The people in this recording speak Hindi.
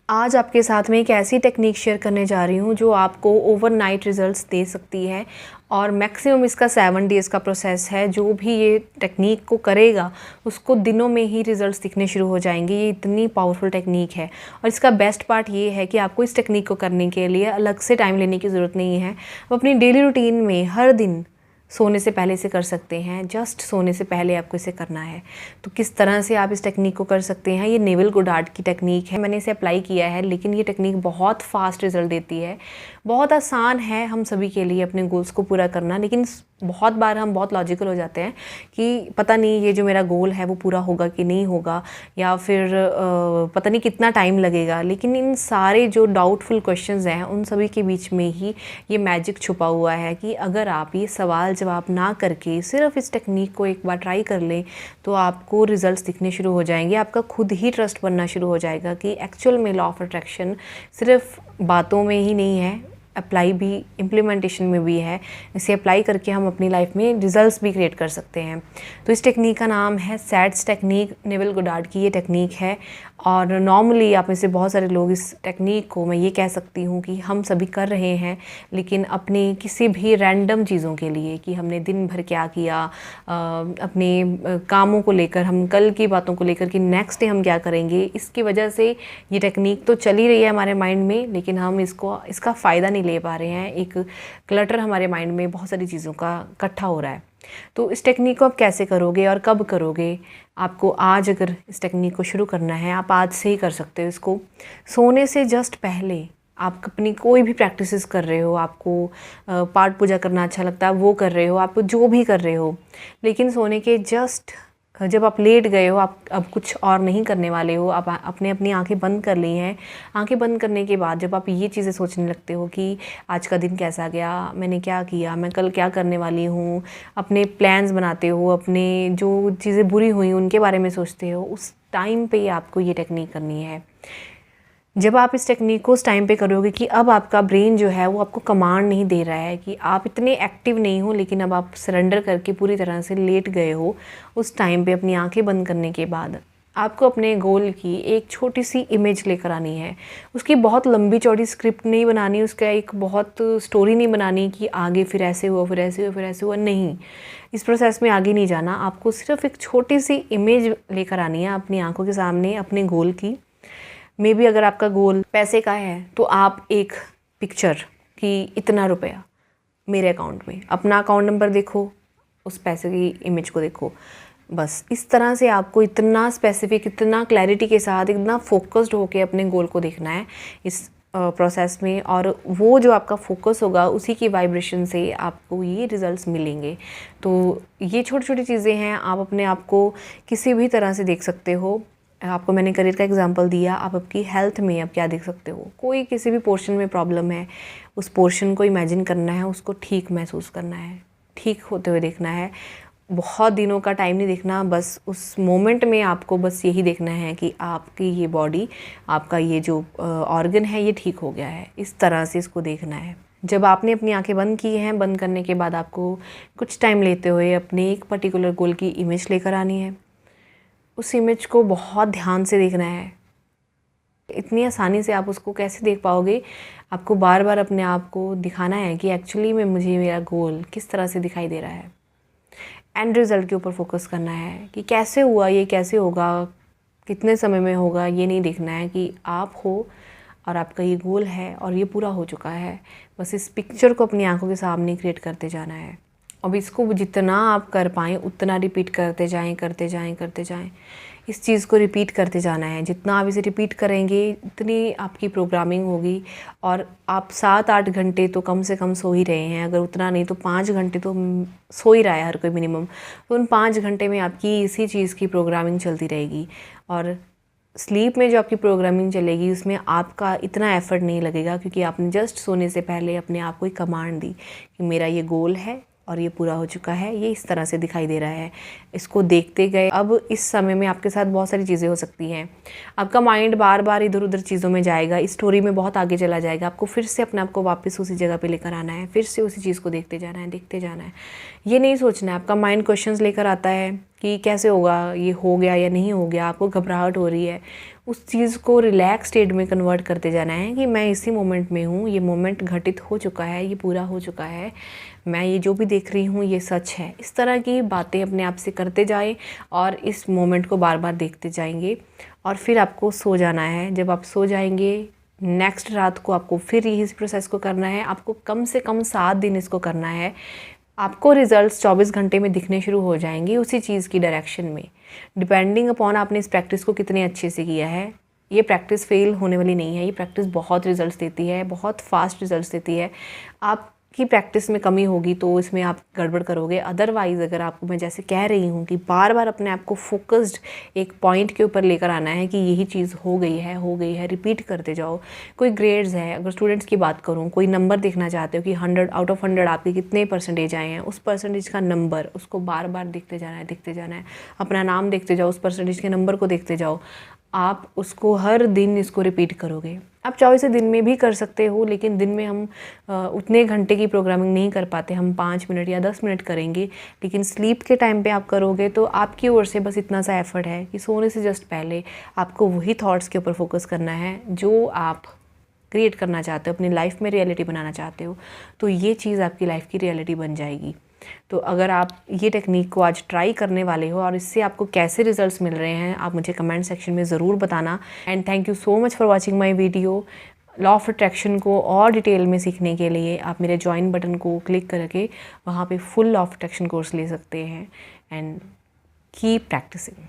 आज आपके साथ में एक ऐसी टेक्निक शेयर करने जा रही हूँ जो आपको ओवरनाइट रिजल्ट्स दे सकती है और मैक्सिमम इसका 7 डेज़ का प्रोसेस है। जो भी ये टेक्निक को करेगा उसको दिनों में ही रिजल्ट्स दिखने शुरू हो जाएंगे। ये इतनी पावरफुल टेक्निक है और इसका बेस्ट पार्ट ये है कि आपको इस टेक्निक को करने के लिए अलग से टाइम लेने की ज़रूरत नहीं है। आप अपनी डेली रूटीन में हर दिन सोने से पहले इसे कर सकते हैं। जस्ट सोने से पहले आपको इसे करना है। तो किस तरह से आप इस टेक्निक को कर सकते हैं, ये नेविल गोडार्ड की टेक्निक है। मैंने इसे अप्लाई किया है, लेकिन ये टेक्निक बहुत फास्ट रिजल्ट देती है। बहुत आसान है हम सभी के लिए अपने गोल्स को पूरा करना, लेकिन बहुत बार हम बहुत लॉजिकल हो जाते हैं कि पता नहीं ये जो मेरा गोल है वो पूरा होगा कि नहीं होगा, या फिर पता नहीं कितना टाइम लगेगा। लेकिन इन सारे जो डाउटफुल क्वेश्चंस हैं उन सभी के बीच में ही ये मैजिक छुपा हुआ है कि अगर आप ये सवाल जवाब ना करके सिर्फ इस टेक्निक को एक बार ट्राई कर लें तो आपको रिजल्ट्स दिखने शुरू हो जाएंगे। आपका खुद ही ट्रस्ट बनना शुरू हो जाएगा कि एक्चुअल में लॉ ऑफ अट्रैक्शन सिर्फ बातों में ही नहीं है, अप्लाई भी इम्प्लीमेंटेशन में भी है। इसे अप्लाई करके हम अपनी लाइफ में रिजल्ट्स भी क्रिएट कर सकते हैं। तो इस टेक्निक का नाम है सैड्स टेक्निक। नेविल गोडार्ड की ये टेक्निक है और नॉर्मली आप में से बहुत सारे लोग इस टेक्निक को, मैं ये कह सकती हूँ कि हम सभी कर रहे हैं, लेकिन अपने किसी भी रैंडम चीज़ों के लिए कि हमने दिन भर क्या किया, अपने कामों को लेकर, हम कल की बातों को लेकर कि नेक्स्ट डे हम क्या करेंगे, इसकी वजह से ये टेक्निक तो चल ही रही है हमारे माइंड में, लेकिन हम इसका फ़ायदा नहीं ले पा रहे हैं। एक क्लटर हमारे माइंड में बहुत सारी चीज़ों का इकट्ठा हो रहा है। तो इस टेक्निक को आप कैसे करोगे और कब करोगे? आपको आज अगर इस टेक्निक को शुरू करना है, आप आज से ही कर सकते हो इसको। सोने से जस्ट पहले आप अपनी कोई भी प्रैक्टिसेस कर रहे हो, आपको पाठ पूजा करना अच्छा लगता है वो कर रहे हो, आप जो भी कर रहे हो, लेकिन सोने के जस्ट जब आप लेट गए हो, आप अब कुछ और नहीं करने वाले हो, आप अपने अपनी आंखें बंद कर ली हैं। आंखें बंद करने के बाद जब आप ये चीज़ें सोचने लगते हो कि आज का दिन कैसा गया, मैंने क्या किया, मैं कल क्या करने वाली हूँ, अपने प्लान्स बनाते हो, अपने जो चीज़ें बुरी हुई उनके बारे में सोचते हो, उस टाइम पे ही आपको ये टेक्निक करनी है। जब आप इस टेक्निक को उस टाइम पे करोगे कि अब आपका ब्रेन जो है वो आपको कमांड नहीं दे रहा है कि आप इतने एक्टिव नहीं हो, लेकिन अब आप सरेंडर करके पूरी तरह से लेट गए हो, उस टाइम पे अपनी आंखें बंद करने के बाद आपको अपने गोल की एक छोटी सी इमेज लेकर आनी है। उसकी बहुत लंबी चौड़ी स्क्रिप्ट नहीं बनानी, उसका एक बहुत स्टोरी नहीं बनानी कि आगे फिर ऐसे हुआ, फिर ऐसे हुआ, फिर ऐसे हुआ। नहीं, इस प्रोसेस में आगे नहीं जाना। आपको सिर्फ एक छोटी सी इमेज लेकर आनी है अपनी आंखों के सामने अपने गोल की। मे बी अगर आपका गोल पैसे का है तो आप एक पिक्चर कि इतना रुपया मेरे अकाउंट में, अपना अकाउंट नंबर देखो, उस पैसे की इमेज को देखो। बस इस तरह से आपको इतना स्पेसिफिक, इतना क्लैरिटी के साथ, इतना फोकस्ड होके अपने गोल को देखना है इस प्रोसेस में। और वो जो आपका फोकस होगा उसी की वाइब्रेशन से आपको ये रिजल्ट्स मिलेंगे। तो ये छोटी छोटी चीज़ें हैं, आप अपने आप को किसी भी तरह से देख सकते हो। आपको मैंने करियर का एग्जांपल दिया, आप आपकी हेल्थ में अब क्या देख सकते हो। कोई किसी भी पोर्शन में प्रॉब्लम है, उस पोर्शन को इमेजिन करना है, उसको ठीक महसूस करना है, ठीक होते हुए देखना है। बहुत दिनों का टाइम नहीं देखना, बस उस मोमेंट में आपको बस यही देखना है कि आपकी ये बॉडी, आपका ये जो ऑर्गन है ये ठीक हो गया है। इस तरह से इसको देखना है। जब आपने अपनी आंखें बंद की हैं, बंद करने के बाद आपको कुछ टाइम लेते हुए अपने एक पर्टिकुलर गोल की इमेज लेकर आनी है। उस इमेज को बहुत ध्यान से देखना है। इतनी आसानी से आप उसको कैसे देख पाओगे? आपको बार बार अपने आप को दिखाना है कि एक्चुअली में मुझे मेरा गोल किस तरह से दिखाई दे रहा है। एंड रिज़ल्ट के ऊपर फोकस करना है कि कैसे हुआ, ये कैसे होगा, कितने समय में होगा। ये नहीं देखना है कि आप हो और आपका ये गोल है और ये पूरा हो चुका है। बस इस पिक्चर को अपनी आंखों के सामने क्रिएट करते जाना है। अब इसको जितना आप कर पाएँ उतना रिपीट करते जाएं, करते जाएं, करते जाएं। इस चीज़ को रिपीट करते जाना है। जितना आप इसे रिपीट करेंगे उतनी आपकी प्रोग्रामिंग होगी। और आप 7-8 घंटे तो कम से कम सो ही रहे हैं, अगर उतना नहीं तो 5 घंटे तो सो ही रहा है हर कोई मिनिमम। तो उन 5 घंटे में आपकी इसी चीज़ की प्रोग्रामिंग चलती रहेगी। और स्लीप में जो आपकी प्रोग्रामिंग चलेगी उसमें आपका इतना एफर्ट नहीं लगेगा, क्योंकि आपने जस्ट सोने से पहले अपने आप को एक कमांड दी कि मेरा ये गोल है और ये पूरा हो चुका है, ये इस तरह से दिखाई दे रहा है। इसको देखते गए। अब इस समय में आपके साथ बहुत सारी चीज़ें हो सकती हैं। आपका माइंड बार बार इधर उधर चीज़ों में जाएगा, इस स्टोरी में बहुत आगे चला जाएगा। आपको फिर से अपने आप को वापस उसी जगह पे लेकर आना है, फिर से उसी चीज़ को देखते जाना है, देखते जाना है। ये नहीं सोचना है। आपका माइंड क्वेश्चंस लेकर आता है कि कैसे होगा, ये हो गया या नहीं हो गया, आपको घबराहट हो रही है। उस चीज़ को रिलैक्स स्टेट में कन्वर्ट करते जाना है कि मैं इसी मोमेंट में हूँ, ये मोमेंट घटित हो चुका है, ये पूरा हो चुका है, मैं ये जो भी देख रही हूँ ये सच है। इस तरह की बातें अपने आप से करते जाएं और इस मोमेंट को बार बार देखते जाएंगे और फिर आपको सो जाना है। जब आप सो जाएंगे नेक्स्ट रात को आपको फिर इस प्रोसेस को करना है। आपको कम से कम 7 दिन इसको करना है। आपको रिजल्ट्स 24 घंटे में दिखने शुरू हो जाएंगे उसी चीज़ की डायरेक्शन में, डिपेंडिंग अपॉन आपने इस प्रैक्टिस को कितने अच्छे से किया है। ये प्रैक्टिस फेल होने वाली नहीं है, ये प्रैक्टिस बहुत रिजल्ट्स देती है, बहुत फास्ट रिजल्ट्स देती है। आपकी प्रैक्टिस में कमी होगी तो इसमें आप गड़बड़ करोगे। अदरवाइज़ अगर आपको मैं जैसे कह रही हूँ कि बार बार अपने आप को फोकस्ड एक पॉइंट के ऊपर लेकर आना है कि यही चीज़ हो गई है, रिपीट करते जाओ। कोई ग्रेड्स है, अगर स्टूडेंट्स की बात करूँ, कोई नंबर देखना चाहते हो कि 100 आउट ऑफ 100 आपके कितने परसेंटेज आए हैं, उस परसेंटेज का नंबर उसको बार बार देखते जाना है। अपना नाम देखते जाओ, उस परसेंटेज के नंबर को देखते जाओ। आप उसको हर दिन इसको रिपीट करोगे। आप चाहो इसे दिन में भी कर सकते हो, लेकिन दिन में हम उतने घंटे की प्रोग्रामिंग नहीं कर पाते, हम 5 मिनट या 10 मिनट करेंगे। लेकिन स्लीप के टाइम पे आप करोगे तो आपकी ओर से बस इतना सा एफर्ट है कि सोने से जस्ट पहले आपको वही थॉट्स के ऊपर फोकस करना है जो आप क्रिएट करना चाहते हो, अपनी लाइफ में रियलिटी बनाना चाहते हो। तो ये चीज़ आपकी लाइफ की रियलिटी बन जाएगी। तो अगर आप ये टेक्निक को आज ट्राई करने वाले हो और इससे आपको कैसे रिजल्ट्स मिल रहे हैं, आप मुझे कमेंट सेक्शन में ज़रूर बताना। And thank you so much for watching my video. Law of attraction को और डिटेल में सीखने के लिए आप मेरे ज्वाइन बटन को क्लिक करके वहाँ पे full law of attraction course ले सकते हैं। And keep practising.